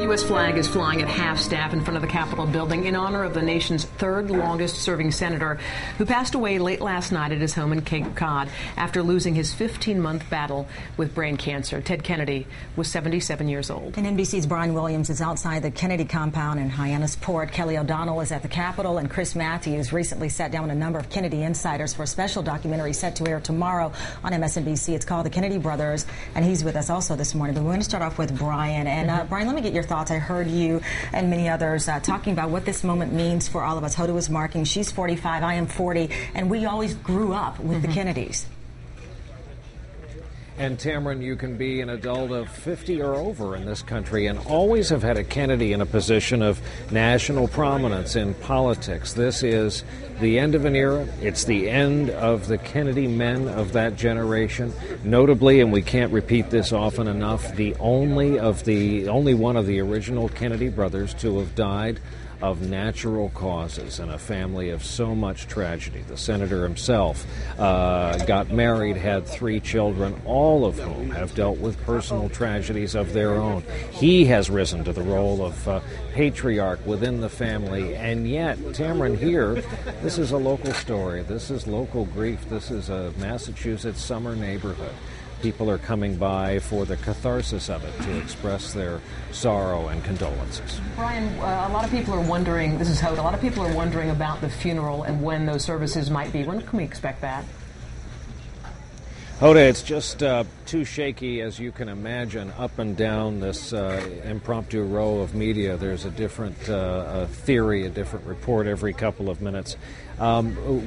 U.S. flag is flying at half-staff in front of the Capitol building in honor of the nation's third longest-serving senator who passed away late last night at his home in Cape Cod after losing his 15-month battle with brain cancer. Ted Kennedy was 77 years old. And NBC's Brian Williams is outside the Kennedy compound in Hyannisport. Kelly O'Donnell is at the Capitol, and Chris Matthews recently sat down with a number of Kennedy insiders for a special documentary set to air tomorrow on MSNBC. It's called The Kennedy Brothers, and he's with us also this morning. But we're going to start off with Brian. And Brian, let me get your thoughts. I heard you and many others talking about what this moment means for all of us. Hoda was marking. She's 45. I am 40. And we always grew up with the Kennedys. And Tamron, you can be an adult of 50 or over in this country and always have had a Kennedy in a position of national prominence in politics. This is the end of an era. It's the end of the Kennedy men of that generation. Notably, and we can't repeat this often enough, the only one of the original Kennedy brothers to have died of natural causes in a family of so much tragedy. The senator himself got married, had 3 children, all of whom have dealt with personal tragedies of their own. He has risen to the role of patriarch within the family, and yet, Tamron, here, this is a local story. This is local grief. This is a Massachusetts summer neighborhood. People are coming by for the catharsis of it to express their sorrow and condolences. Brian, a lot of people are wondering, this is Hoda, a lot of people are wondering about the funeral and when those services might be. When can we expect that? Hoda, it's just too shaky, as you can imagine, up and down this impromptu row of media. There's a different theory, a different report every couple of minutes.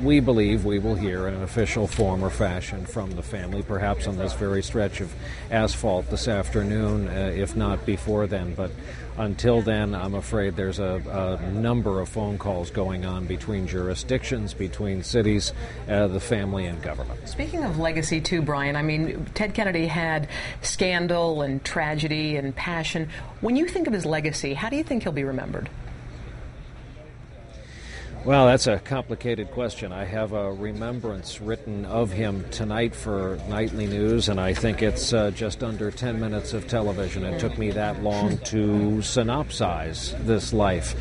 We believe we will hear in an official form or fashion from the family, perhaps on this very stretch of asphalt this afternoon, if not before then. But until then, I'm afraid there's a number of phone calls going on between jurisdictions, between cities, the family, and government. Speaking of legacy, too, Brian, I mean, Ted Kennedy had scandal and tragedy and passion. When you think of his legacy, how do you think he'll be remembered? Well, that's a complicated question. I have a remembrance written of him tonight for nightly news, and I think it's just under 10 minutes of television. It took me that long to synopsize this life.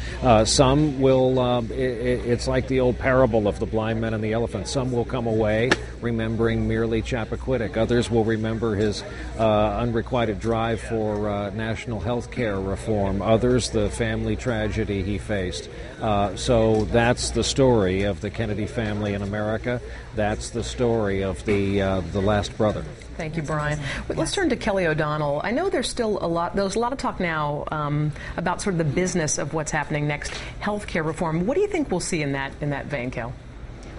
Some will, it's like the old parable of the blind man and the elephant. Some will come away remembering merely Chappaquiddick. Others will remember his unrequited drive for national health care reform. Others, the family tragedy he faced. So that's the story of the Kennedy family in America. That's the story of the last brother. Thank you, Brian. Let's turn to Kelly O'Donnell. I know there's a lot of talk now about sort of the business of what's happening next, health care reform. What do you think we'll see in that vein, Kel?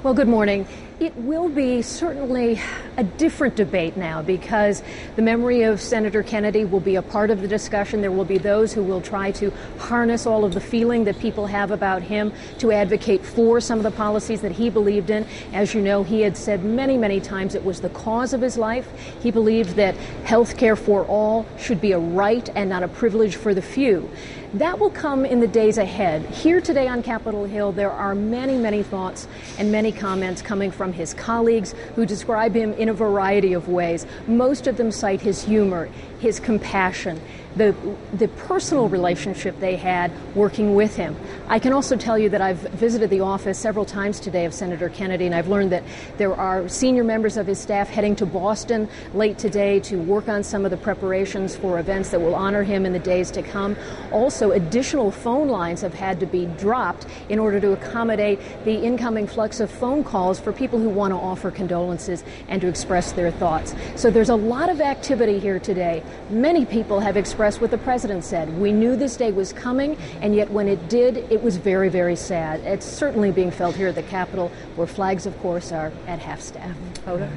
Well, good morning. It will be certainly a different debate now because the memory of Senator Kennedy will be a part of the discussion. There will be those who will try to harness all of the feeling that people have about him to advocate for some of the policies that he believed in. As you know, he had said many, many times it was the cause of his life. He believed that health care for all should be a right and not a privilege for the few. That will come in the days ahead. Here today on Capitol Hill, there are many, many thoughts and many comments coming from his colleagues who describe him in a variety of ways. Most of them cite his humor, his compassion, the personal relationship they had working with him. I can also tell you that I've visited the office several times today of Senator Kennedy, and I've learned that there are senior members of his staff heading to Boston late today to work on some of the preparations for events that will honor him in the days to come. Also, additional phone lines have had to be dropped in order to accommodate the incoming flux of phone calls for people who want to offer condolences and to express their thoughts. So there's a lot of activity here today. Many people have expressed what the president said. We knew this day was coming, and yet when it did, it was very, very sad. It's certainly being felt here at the Capitol, where flags, of course, are at half-staff. Hoda?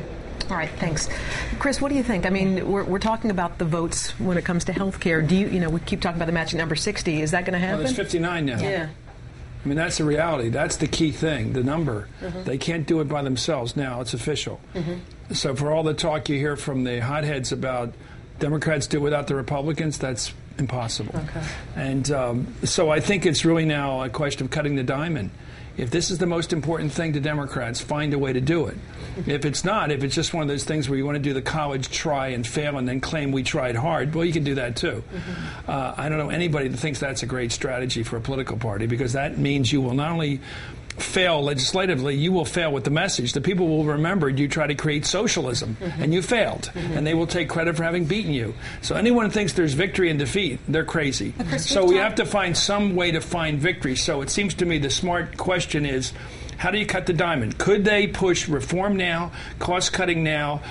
All right, thanks. Chris, what do you think? I mean, we're talking about the votes when it comes to health care. We keep talking about the magic number 60. Is that going to happen? Well, there's 59 now. Yeah. I mean, that's the reality. That's the key thing, the number. They can't do it by themselves now. It's official. So for all the talk you hear from the hotheads about Democrats do without the Republicans, that's impossible. Okay. And so I think it's really now a question of cutting the diamond. If this is the most important thing to Democrats, find a way to do it. If it's not, if it's just one of those things where you want to do the college try and fail and then claim we tried hard, well, you can do that too. I don't know anybody that thinks that's a great strategy for a political party, because that means you will not only fail legislatively, you will fail with the message. The people will remember you try to create socialism, and you failed, and they will take credit for having beaten you. So anyone who thinks there's victory and defeat, they're crazy. So we have to find some way to find victory. So it seems to me the smart question is, how do you cut the diamond? Could they push reform now, cost-cutting now,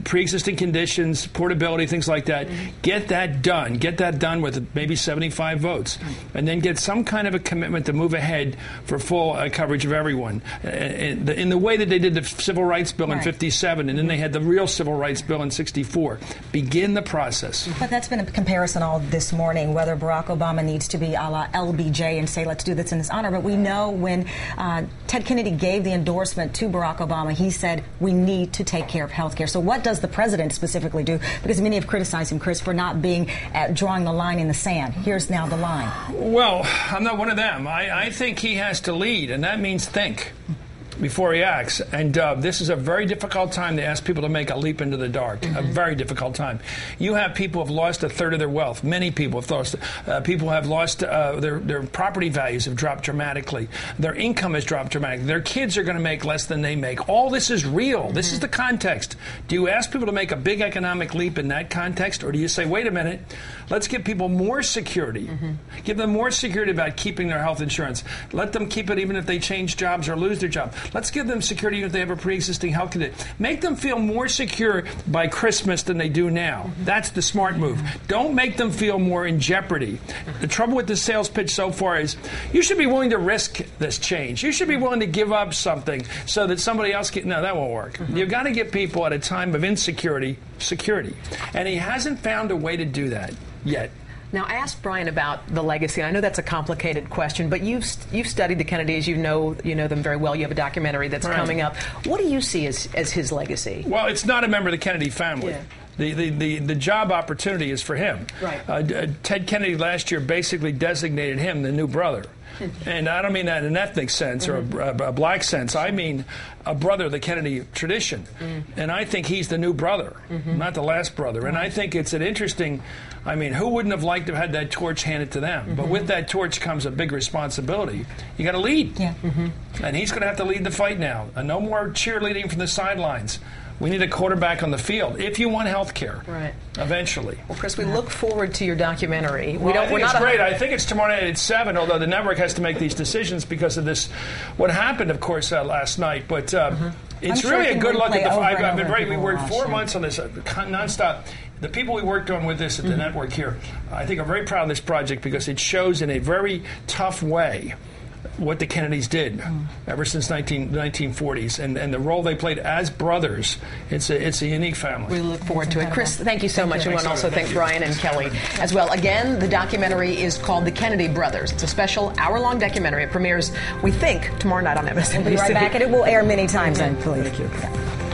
pre-existing conditions, portability, things like that? Get that done. Get that done with maybe 75 votes. And then get some kind of a commitment to move ahead for full coverage of everyone. In the way that they did the Civil Rights Bill in 57, and then they had the real Civil Rights Bill in 64. Begin the process. But that's been a comparison all this morning, whether Barack Obama needs to be a la LBJ and say, let's do this in his honor. But we know when Ted Kennedy gave the endorsement to Barack Obama, he said, we need to take care of health care. So what does the president specifically do? Because many have criticized him, Chris, for not being drawing the line in the sand. Here's now the line. Well, I'm not one of them. I think he has to lead, and that means think before he acts. And this is a very difficult time to ask people to make a leap into the dark. A very difficult time. You have people who have lost a third of their wealth. Many people have lost. People have lost their property values have dropped dramatically. Their income has dropped dramatically. Their kids are going to make less than they make. All this is real. This is the context. Do you ask people to make a big economic leap in that context, or do you say, wait a minute, let's give people more security. Give them more security about keeping their health insurance. Let them keep it even if they change jobs or lose their job. Let's give them security even if they have a pre-existing health condition. Make them feel more secure by Christmas than they do now. That's the smart move. Don't make them feel more in jeopardy. The trouble with the sales pitch so far is you should be willing to risk this change. You should be willing to give up something so that somebody else can... No, that won't work. You've got to give people at a time of insecurity, security. And he hasn't found a way to do that yet. Now, I asked Brian about the legacy. I know that's a complicated question, but you've studied the Kennedys. You know them very well. You have a documentary that's coming up. What do you see as his legacy? Well, it's not a member of the Kennedy family. Yeah. The job opportunity is for him. Right. Ted Kennedy last year basically designated him the new brother. And I don't mean that in an ethnic sense or a black sense. I mean a brother of the Kennedy tradition. And I think he's the new brother, not the last brother. And I think it's an interesting... I mean, who wouldn't have liked to have had that torch handed to them? But with that torch comes a big responsibility. You got to lead. Yeah. And he's going to have to lead the fight now. And no more cheerleading from the sidelines. We need a quarterback on the field if you want health care. Right. Eventually. Well, Chris, we look forward to your documentary. Well, I think it's great. I think it's tomorrow night at 7, although the network has to make these decisions because of this, what happened, of course, last night. But it's really a good look at the... I've been great. We worked 4 months on this nonstop. The people we worked on with this at the network here, I think, are very proud of this project because it shows in a very tough way what the Kennedys did ever since 1940s and the role they played as brothers. It's a unique family. We look forward to it. Chris, thank you so much. And we want to also thank Brian and Kelly as well. Again, the documentary is called The Kennedy Brothers. It's a special hour-long documentary. It premieres, we think, tomorrow night on MSNBC. We'll be right back, and it will air many times, I believe. Thank you.